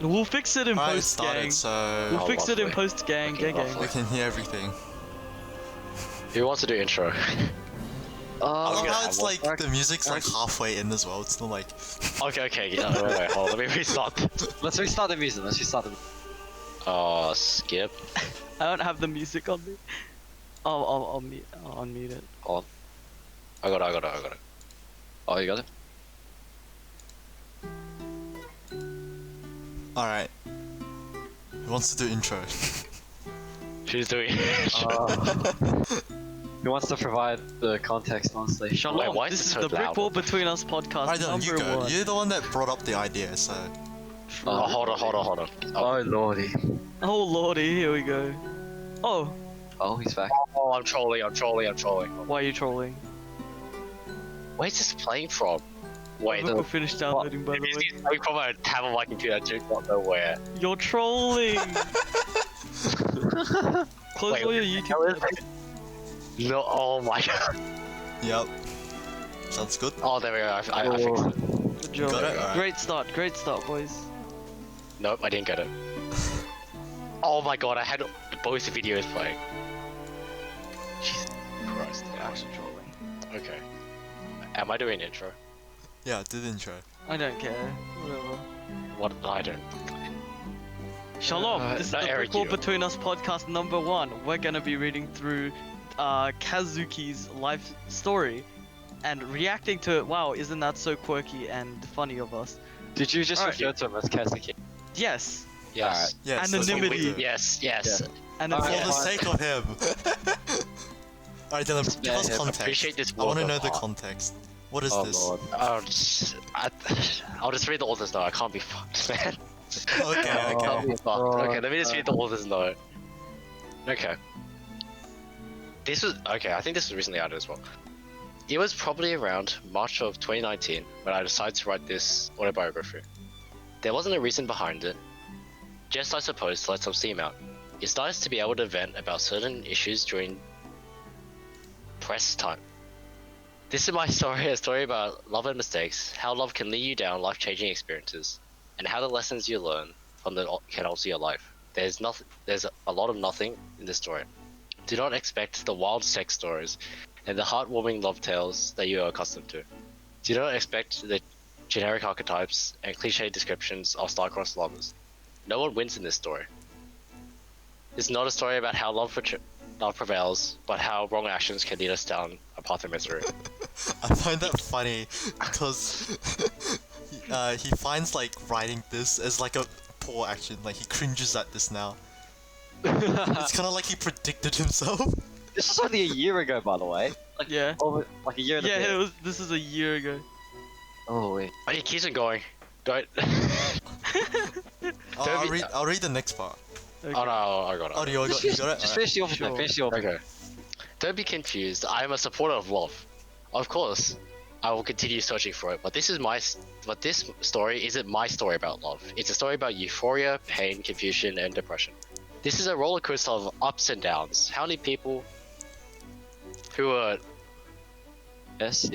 We'll fix it in Alright, it post, gang. started, so We'll fix it in lovely. post, gang. Okay, Gang. lovely. we can hear everything. Who wants to do intro? I love gonna how have it's one. like the music's like halfway in as well. It's not like Okay, yeah, wait, hold on, let me restart. Let's restart the music. Skip. I don't have the music on me. I'll unmute it. Hold on. I got it. Oh, you got it? alright. Who wants to do intro? Who's doing Who wants to provide the context, honestly? Shalom. why is This it is so the Brick loud? Wall Between Us podcast Alright, then you go. 1. You're the one that brought up the idea, so Oh, hold on. Oh lordy. Oh lordy, here we go. Oh, Oh, he's back. Oh, I'm trolling. why are you trolling? Where's this playing from? Wait, We'll finish downloading, by the this way. is coming from a tab on my computer. I do not know where. You're trolling. Close Wait, all your YouTube tabs. No, oh my god. yep. Sounds good. Oh, there we go. I fixed it. Good job. Got it? Alright. Great start, boys. Nope, I didn't get it. Oh my god, I had both videos playing. Jesus Christ. You're actually trolling. Okay. Am I doing intro? Yeah, do the intro. I don't care. Whatever. What? I don't. Shalom. This is the not Brick Eric, Wall you. Between Us podcast number 1. We're gonna be reading through Kazuki's life story and reacting to it. Wow, isn't that so quirky and funny of us? Did you just Alright. refer to him as Kazuki? Yes. Yes. Yes, that's what we Anonymity. do. Yes. And Alright. For then the sake of him. Alright, then give Yeah, us yeah. context. Appreciate this. I want to work know of the art. context. What is Oh this? lord. I'll just read the author's note. I can't be fucked, man. Okay, I can't okay. be fucked. Okay, let me just read the author's note. Okay. I think this was recently added as well. It was probably around March of 2019 when I decided to write this autobiography. There wasn't a reason behind it, just I suppose to let some steam out. It's nice to be able to vent about certain issues during press time. This is my story, a story about love and mistakes, how love can lead you down life-changing experiences, and how the lessons you learn from them can alter your life. There's a lot of nothing in this story. Do not expect the wild sex stories and the heartwarming love tales that you are accustomed to. Do not expect the generic archetypes and cliche descriptions of star-crossed lovers. No one wins in this story. It's not a story about how love prevails, but how wrong actions can lead us down a path of misery. I find that funny because he finds like writing this as like a poor action. Like he cringes at this now. It's kind of like he predicted himself. This was only a year ago, by the way. yeah. Like a year and a Yeah, bit. this is a year ago. Oh wait. Oh, he keeps on going. Don't. I'll read the next part. Okay. Oh no, I got it. Oh, you got it? Just finish the author. Sure. Finish the author. Okay. Don't be confused. I am a supporter of love. Of course, I will continue searching for it. But this story isn't my story about love. It's a story about euphoria, pain, confusion, and depression. This is a roller coaster of ups and downs. How many people who are Yes.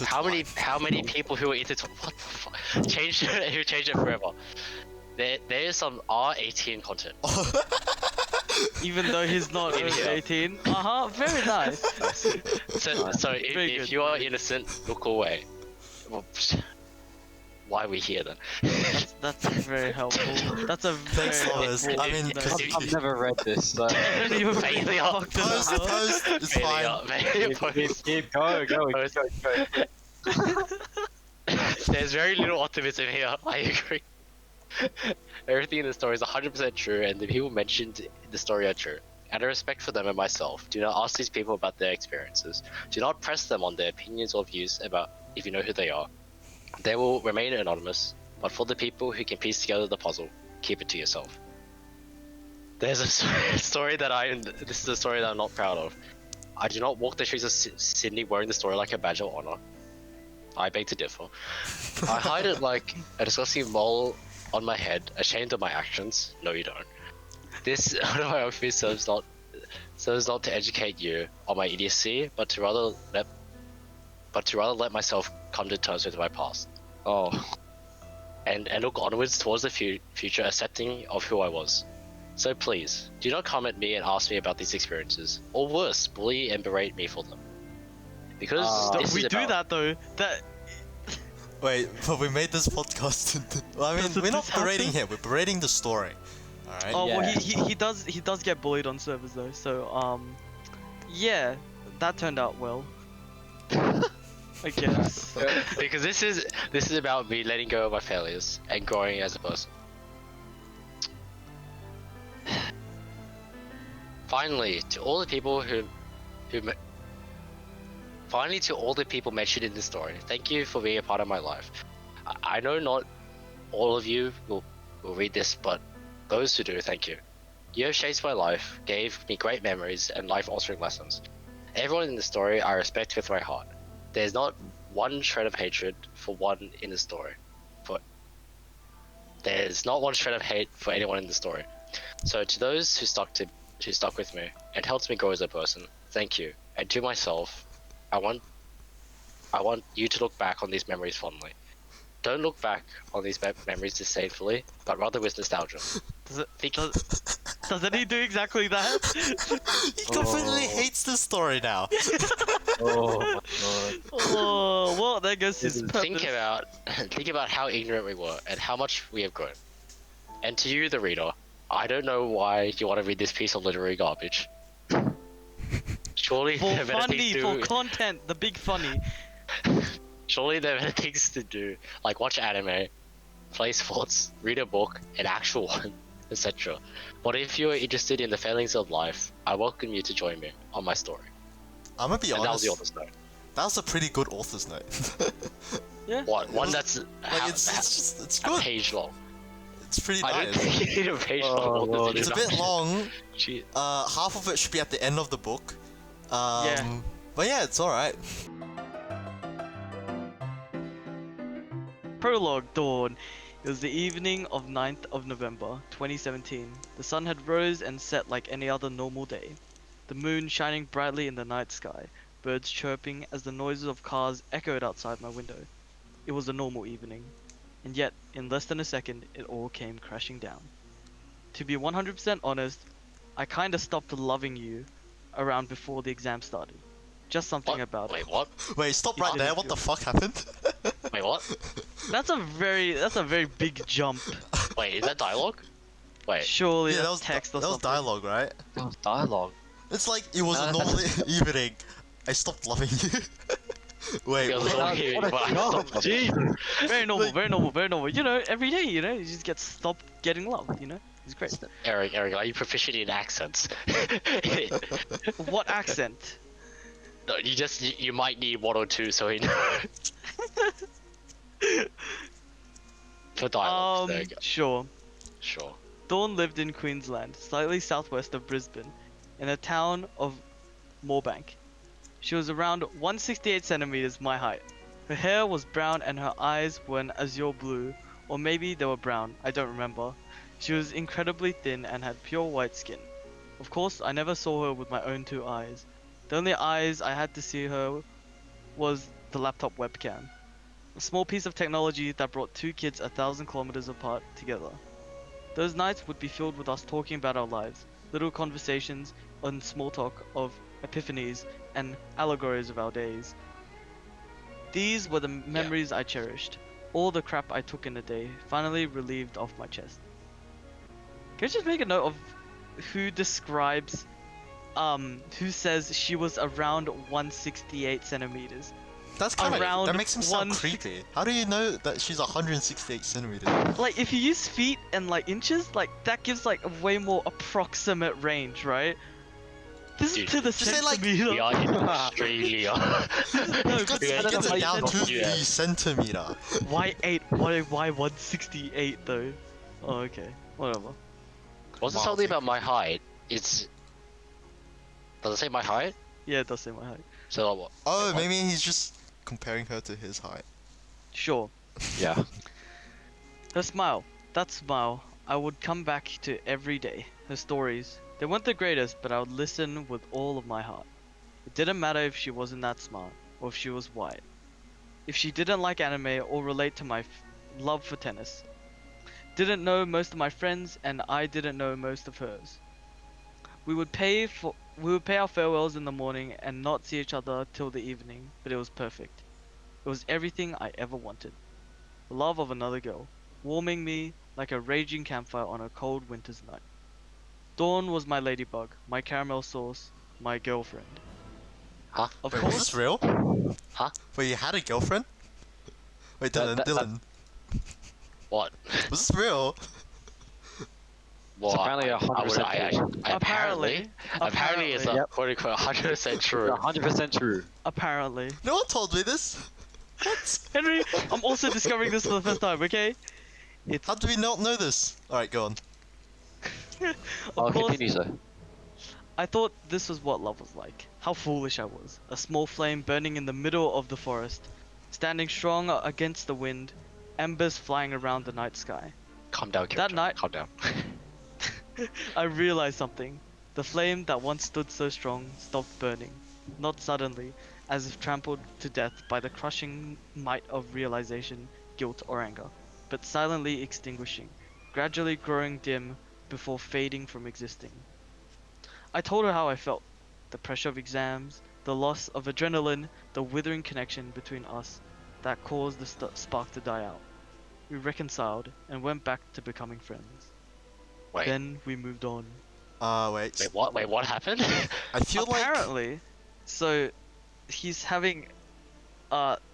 how many people who are into what the fuck who changed it forever? There is some R18 content. Even though he's not In over here. 18. Very nice. So Very if good. you are innocent, look away. Well, why are we here then? That's very helpful. That's a very Thanks, Thomas. helpful. I mean, note. I've never read this. So. I haven't even Failure. fucked it Post, up. post, it's fine. Go. There's very little optimism here. I agree. Everything in the story is 100% true, and the people mentioned in the story are true. Out of respect for them and myself, do not ask these people about their experiences. Do not press them on their opinions or views about if you know who they are. They will remain anonymous, but for the people who can piece together the puzzle, keep it to yourself. There's a story this is a story that I'm not proud of. I do not walk the streets of Sydney wearing the story like a badge of honor. I beg to differ. I hide it like a disgusting mole on my head, ashamed of my actions. No, you don't. This autobiography serves not to educate you on my idiocy, but to rather let myself come to terms with my past. Oh. and look onwards towards the future, accepting of who I was. So please, do not come at me and ask me about these experiences, or worse, bully and berate me for them. Because this we is do about... that though. That Wait, but we made this podcast. Well, I mean, Doesn't we're not this berating happen? him. We're berating the story. All right. oh well, Yeah. he does get bullied on servers though. So yeah, that turned out well. I guess. Because this is about me letting go of my failures and growing as a person. Finally, to all the people finally to all the people mentioned in this story, thank you for being a part of my life. I know not all of you will read this, but those who do, thank you. You have shaped my life, gave me great memories and life-altering lessons. Everyone in the story I respect with my heart. There's not one shred of hatred for one in the story. There's not one shred of hate for anyone in the story. So to those who stuck with me and helped me grow as a person, thank you. And to myself, I want you to look back on these memories fondly. Don't look back on these memories disdainfully, but rather with nostalgia. Doesn't he do exactly that? He completely hates this story now. Oh my god. Oh well, there goes his purpose. Think about how ignorant we were and how much we have grown. And to you, the reader, I don't know why you want to read this piece of literary garbage. Surely For there are better funny, things to for content, the big funny. Surely there are better things to do, like watch anime, play sports, read a book, an actual one, etc. But if you are interested in the failings of life, I welcome you to join me on my story. I'm gonna be And that was honest. the author's note. That was a pretty good author's note. Yeah. One was- that's Like it's a good. page long. It's pretty I don't nice. think you need a page Oh, long. Lord, author's It's a bit introduction. long. Gee. Half of it should be at the end of the book. Yeah. But yeah, it's alright. Prologue Dawn. It was the evening of 9th of November, 2017. The sun had rose and set like any other normal day. The moon shining brightly in the night sky, birds chirping as the noises of cars echoed outside my window. It was a normal evening. And yet, in less than a second, it all came crashing down. To be 100% honest, I kinda stopped loving you around before the exam started. Just something What? about Wait, it. what? Wait, stop right didn't there. What feel- the fuck happened? Wait, what? That's a very big jump. Wait, is that dialogue? Wait, Surely Yeah, that that's was text or that was something. dialogue, right? That was dialogue. It's like it was a No, normal evening. I stopped loving you. Wait, feels what? like what a but I job. stopped- Very normal, Like- very normal, very normal. You know, every day, you know, you just get stopped getting love, you know? It's great. Eric, are you proficient in accents? What accent? No, you might need one or two so he knows. For dialogue, there you go. Sure. Sure. Dawn lived in Queensland, slightly southwest of Brisbane, in a town of Moorebank. She was around 168 centimeters my height. Her hair was brown and her eyes were an azure blue, or maybe they were brown, I don't remember. She was incredibly thin and had pure white skin. Of course, I never saw her with my own two eyes. The only eyes I had to see her was the laptop webcam. A small piece of technology that brought two kids 1,000 kilometers apart together. Those nights would be filled with us talking about our lives, little conversations on small talk of epiphanies and allegories of our days. These were the memories I cherished. All the crap I took in a day, finally relieved off my chest. Can I just make a note of who describes, who says she was around 168 centimeters? That's kind of Around that makes him sound 160 creepy. How do you know that she's 168 centimeters? Like, if you use feet and like inches, like that gives like a way more approximate range, right? This Dude, is to the just say, like, centimeter. We are in Australia. No, He gets, Yeah, he gets why it down to centimeter. the centimeter. Why 8? Why 168 though? Oh, okay. Whatever. Wasn't Wow, something thank about you. my height? Does it say my height? Yeah, it does say my height. So what? Oh, what? maybe he's just comparing her to his height. Sure. Yeah. Her smile. That smile. I would come back to every day. Her stories. They weren't the greatest, but I would listen with all of my heart. It didn't matter if she wasn't that smart, or if she was white. If she didn't like anime or relate to love for tennis. Didn't know most of my friends, and I didn't know most of hers. We would pay our farewells in the morning and not see each other till the evening, but it was perfect. It was everything I ever wanted. The love of another girl, warming me like a raging campfire on a cold winter's night. Dawn was my ladybug, my caramel sauce, my girlfriend. Huh? Of Wait, was course, this real? Huh? Wait, you had a girlfriend? Wait, Dylan, Dylan, What? was this real? Well, apparently 100% true. Apparently it's not Yep. quote unquote 100% true. 100% true. apparently. No one told me this. What? Henry, I'm also discovering this for the first time, okay? How do we not know this? Alright, go on. I'll Of course, continue, sir. I thought this was what love was like. How foolish I was. A small flame burning in the middle of the forest, standing strong against the wind, embers flying around the night sky. Calm down, That Kyoto. night- Calm down. I realized something. The flame that once stood so strong stopped burning. Not suddenly, as if trampled to death by the crushing might of realization, guilt, or anger, but silently extinguishing, gradually growing dim before fading from existing. I told her how I felt. The pressure of exams, the loss of adrenaline, the withering connection between us that caused the spark to die out. We reconciled and went back to becoming friends. Wait. Then we moved on. Wait. Wait, what? Wait, what happened? I feel like... Apparently, so he's having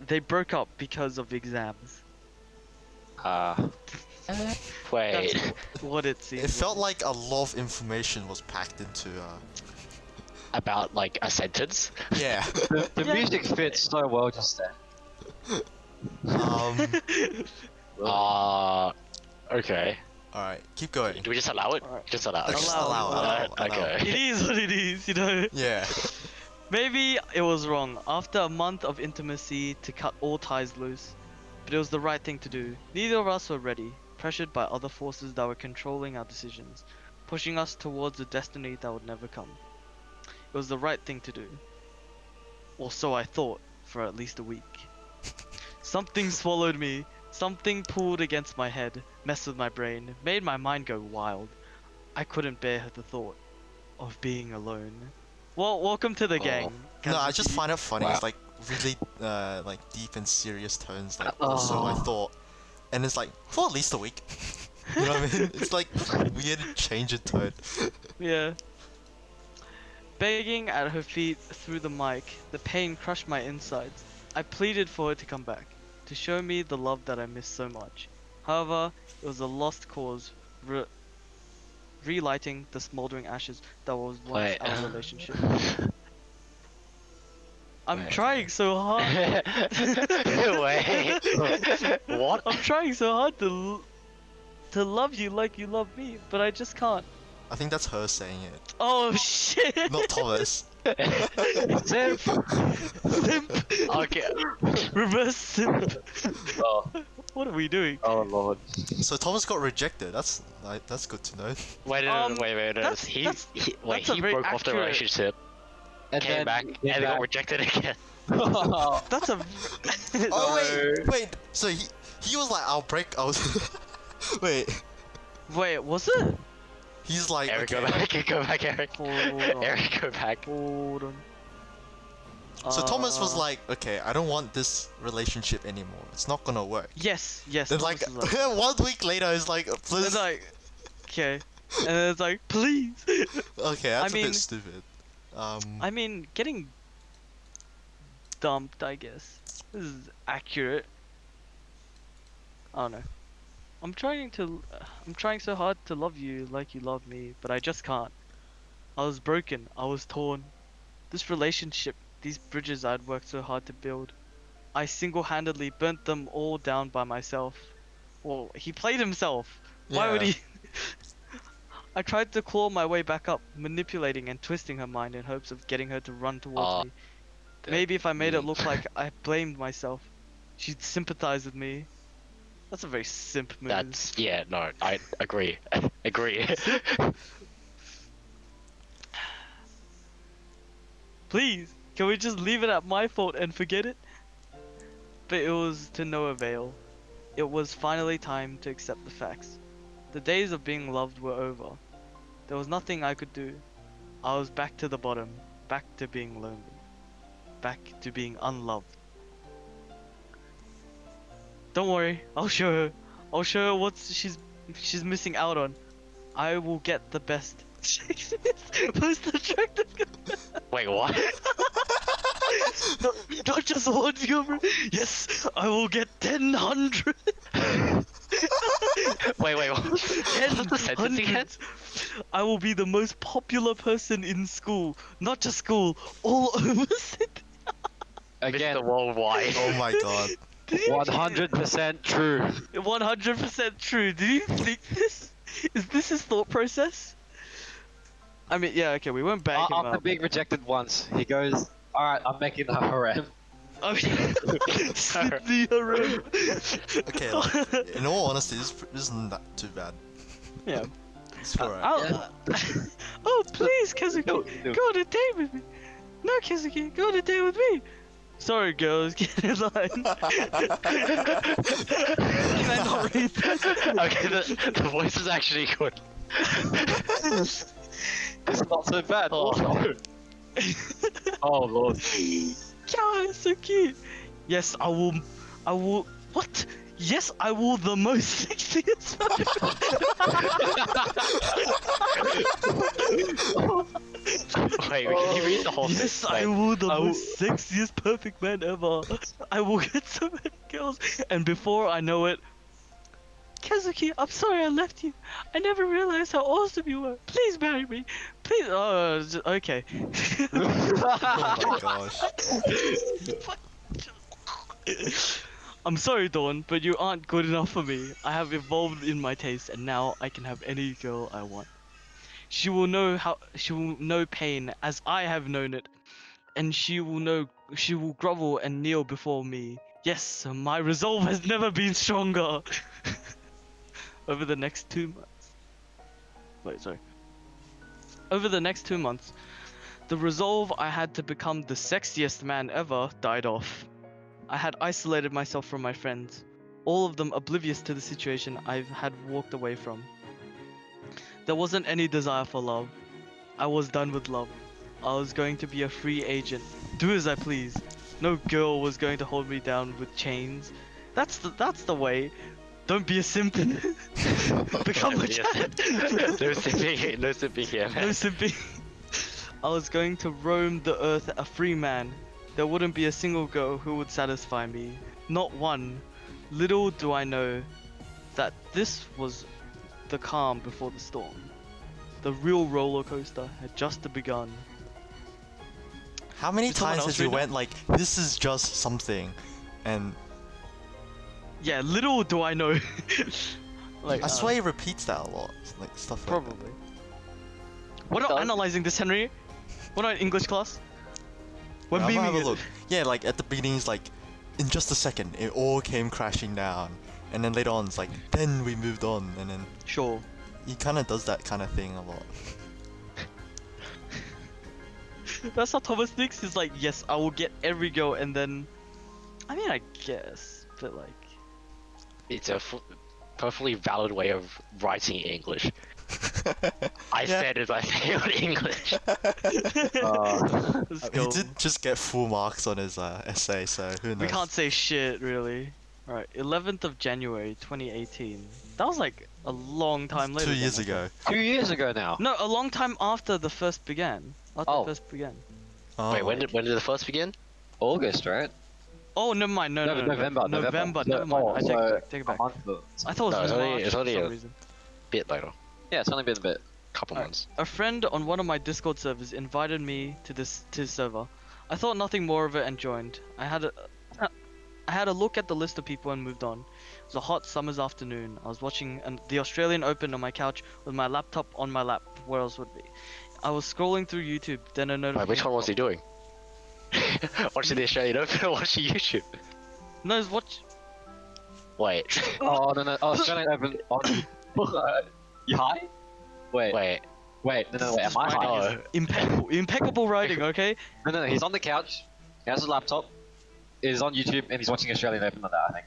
they broke up because of exams. Wait. That's what it seems. It felt like a lot of information was packed into, About like a sentence? Yeah. The Yeah. music fits so well just there. Okay. Alright, keep going. Do we just allow it? Alright. Just allow it. Just Allow it. Okay. It is what it is, you know. Yeah. Maybe it was wrong after a month of intimacy to cut all ties loose, but it was the right thing to do. Neither of us were ready, pressured by other forces that were controlling our decisions, pushing us towards a destiny that would never come. It was the right thing to do. Or so I thought, for at least a week. Something swallowed me. Something pulled against my head, messed with my brain, made my mind go wild. I couldn't bear the thought of being alone. Well, welcome to the gang. No, I just Kazuki. find it funny. Wow. It's like really, like deep and serious tones. Like, Oh. so I thought, and it's like for at least a week. You know what I mean? It's like weird change in tone. Yeah. Begging at her feet through the mic, the pain crushed my insides. I pleaded for her to come back, to show me the love that I missed so much. However, it was a lost cause, relighting the smoldering ashes that was once Wait. our relationship. I'm Wait. trying so hard. Wait. What? I'm trying so hard to love you like you love me, but I just can't. I think that's her saying it, Oh shit! not Thomas. Zip! Simp. Okay. Reverse simp. Oh, What are we doing? oh lord. So Thomas got rejected. That's good to know. Wait, no. That's- He that's a he very broke off the accurate- relationship, And came back, and then got rejected again. That's a. Oh wait. So he was like, I'll break. I was. Wait. Wait, was it? He's like, Eric, okay. go back, Eric. Hold on. Eric, go back. Hold on. So Thomas was Uh, like, okay, I don't want this relationship anymore. It's not gonna work. Yes, yes. Then Thomas like was 1 week later, it's like, it's please. like, okay, and then it's like, please. Okay, that's a mean- bit stupid. I mean, getting dumped, I guess. This is accurate. I don't know. I'm trying so hard to love you like you love me, but I just can't. I was broken. I was torn. This relationship, these bridges I'd worked so hard to build, I single-handedly burnt them all down by myself. Well, he played himself. Why would Yeah. he? I tried to claw my way back up, manipulating and twisting her mind in hopes of getting her to run towards me. Maybe if I made it look like I blamed myself, she'd sympathize with me. That's a very simp move. That's no, I agree. Agree. Please, can we just leave it at my fault and forget it? But it was to no avail. It was finally time to accept the facts. The days of being loved were over. There was nothing I could do. I was back to the bottom, back to being lonely, back to being unloved. Don't worry, I'll show her. I'll show her what she's missing out on. I will get the best. Most attractive. Wait, what? Not just one girlfriend. Yes, I will get 1,000. Wait, what? What's the sentence again? Hundreds. I will be the most popular person in school. Not just school, all over city. Again, Mr. Worldwide. Oh my god. 100% true. 100% true. Did you think this? Is this his thought process? I mean, yeah, okay, we won't bang him After up. being rejected once, he goes, "Alright, I'm making a harem." Oh, Sydney harem. Okay, like, in all honesty, this isn't that too bad. Yeah. It's alright. Oh, please, Kazuki, No. go on a date with me. No, Kazuki, go on a date with me. Sorry, girls, get in line. Can I not read that? Okay, the voice is actually good. It's not so bad. Oh. Oh lord. God, it's so cute. Yes, I will. What? Yes, I will. The most sexiest. Wait, can you read the whole thing? Yes, I Wait. will. The most sexiest, perfect man ever. I will get so many girls, and before I know it, Kazuki, I'm sorry I left you. I never realized how awesome you were. Please marry me. Please. Oh, okay. Oh my gosh. I'm sorry, Dawn, but you aren't good enough for me. I have evolved in my taste, and now I can have any girl I want. She will know pain as I have known it, and she will grovel and kneel before me. Yes, my resolve has never been stronger. Over the next 2 months. Wait, sorry. Over the next 2 months, the resolve I had to become the sexiest man ever died off. I had isolated myself from my friends, all of them oblivious to the situation I had walked away from. There wasn't any desire for love. I was done with love. I was going to be a free agent, do as I please. No girl was going to hold me down with chains. That's the way. Don't be a simp. Become a chat. No simping here, man. No simping. I was going to roam the earth a free man. There wouldn't be a single girl who would satisfy me. Not one. Little do I know that this was the calm before the storm. The real roller coaster had just begun. How many Did someone times else has you read that? went like, this is just something, and Yeah, little do I know. Like, I swear he repeats that a lot, like stuff like that. probably. We're not analyzing this, Henry. We're not in English class. We're I'm gonna beaming have a it. look. Yeah, like at the beginning, it's like, in just a second, it all came crashing down, and then later on, it's like, then we moved on, and then Sure. he kind of does that kind of thing a lot. That's how Thomas thinks. He's like, yes, I will get every girl, and then, I mean, I guess, but like, It's a perfectly valid way of writing English. I Yeah. said as I failed English. let's He go. did just get full marks on his essay, so who knows? We can't say shit, really. Alright, 11th of January, 2018. That was like a long time later. 2 years than I ago. 2 years ago now. thought. No, a long time after the first began. After Oh. the first began. Oh. Wait, when did the first begin? August, right? Oh, never mind. No, November. November. Never mind. I take it back. A month ago. I thought it No, was it's only- March it's for only some a- reason. Bit later. Yeah, it's only been a bit. Couple Alright. months. A friend on one of my Discord servers invited me to his server. I thought nothing more of it and joined. I had a look at the list of people and moved on. It was a hot summer's afternoon. I was watching the Australian Open on my couch with my laptop on my lap. Where else would be? I was scrolling through YouTube. Then a Wait, notification. which one was he doing? Watching the Australian Open or watching YouTube? No, it's watch. Wait. Oh no! Oh, Australian Open on. You high? Wait. Wait. No. Wait. Am I high? Oh. Impeccable writing. Okay. No. He's on the couch. He has his laptop. He's on YouTube and he's watching Australian Open on that. I think.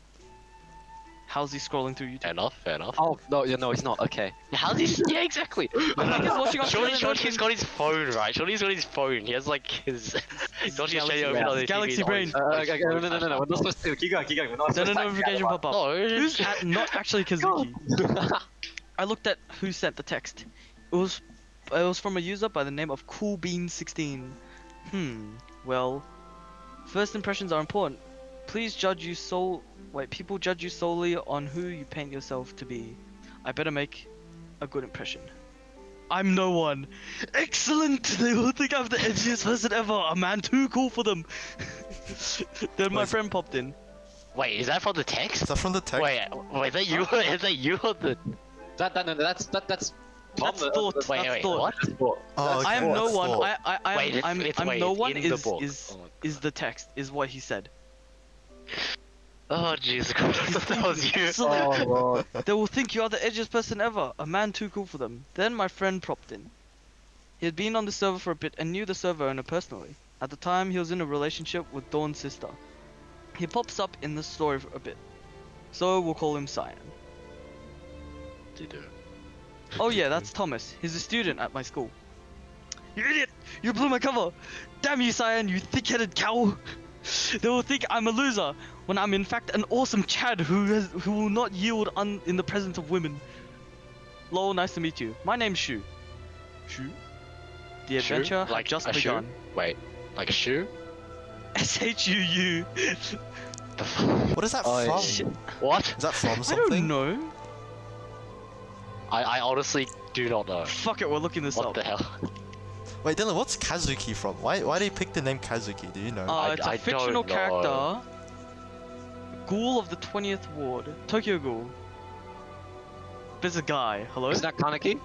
How's he scrolling through YouTube? Fair enough, fair enough. Oh no, yeah, no, he's not. Okay. How's he? Yeah, exactly. I think he's watching on Surely, Twitter. he's got his phone, right? Surely he's got his phone. He has like his. He's watching Galaxy Australia Brain. open on the Galaxy TV, Brain. Okay, no, we're not supposed to. Keep going. We're not Then supposed a to. notification pop up. No. Who's at not actually Kazuki? I looked at who sent the text. It was from a user by the name of CoolBean16. Well, first impressions are important. Please people judge you solely on who you paint yourself to be. I better make a good impression. I'm no one. Excellent! They will think I'm the edgiest person ever. A man too cool for them. Then my friend popped in. Wait, is that from the text? Is that from the text? Wait, is that you? Is that you or the? That's That's thought. Wait, That's wait, thought. what? Oh, okay. I am no that's one. thought. Wait, I'm wait, no one in the book. is the text, is what he said. Oh Jesus Christ, that was you. Excellent. Oh lord. They will think you are the edgiest person ever, a man too cool for them. Then my friend propped in. He had been on the server for a bit and knew the server owner personally. At the time, he was in a relationship with Dawn's sister. He pops up in the story for a bit, so we'll call him Cyan. Oh yeah, that's Thomas. He's a student at my school. You idiot! You blew my cover! Damn you, Cyan, you thick-headed cow! They will think I'm a loser, when I'm in fact an awesome Chad who will not yield in the presence of women. Lol, nice to meet you. My name's Shu. Shu? The Shoe? adventure had Like just a shoe? begun. Wait, like a shoe? SHUU. The f- What is that Oh, from? shit. What? Is that from I something? don't know. I honestly do not know. Fuck it, we're looking this What up. the hell? Wait, Dylan, what's Kazuki from? Why did he pick the name Kazuki? Do you know? It's a I fictional don't know. character. Ghoul of the 20th Ward. Tokyo Ghoul. There's a guy. Hello? Isn't that Kaneki?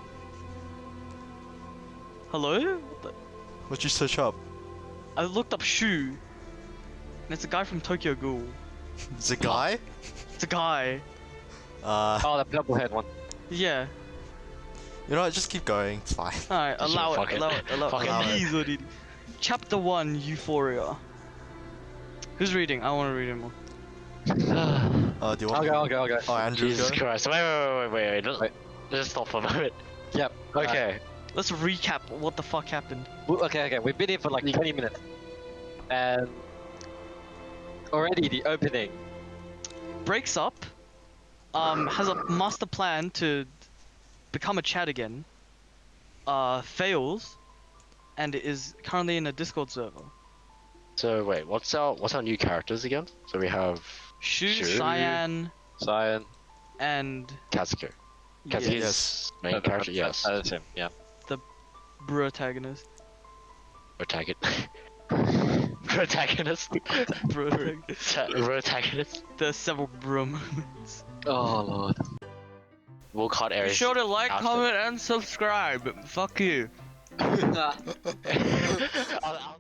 Hello? What the? What'd you search up? I looked up Shu. And it's a guy from Tokyo Ghoul. It's a guy? It's a guy. Oh, the purple haired one. Yeah. You know what? Just keep going. It's fine. Alright, Just allow fuck it. it. Allow Fuck it. it. Please, what did- Chapter 1, Euphoria. Who's reading? I want to read it more. Do you want? I'll go. Oh, Andrew, Jesus go. Christ. Wait. Just stop for a moment. Yep. Okay. Let's recap what the fuck happened. Okay. We've been here for like 20 minutes. And already the opening. Breaks up. Has a master plan to become a Chad again. Fails. And is currently in a Discord server. So wait, what's our new characters again? So we have Shu, Shu. Cyan, Cyan. and Kazuki. Kazuki's Yes. main character, yes. That's him, yeah. protagonist. Protagonist. Protagonist. Protagonist. There's several bro moments. Oh lord. We'll cut Be Aries. sure to like, after. comment, and subscribe. Fuck you. I'll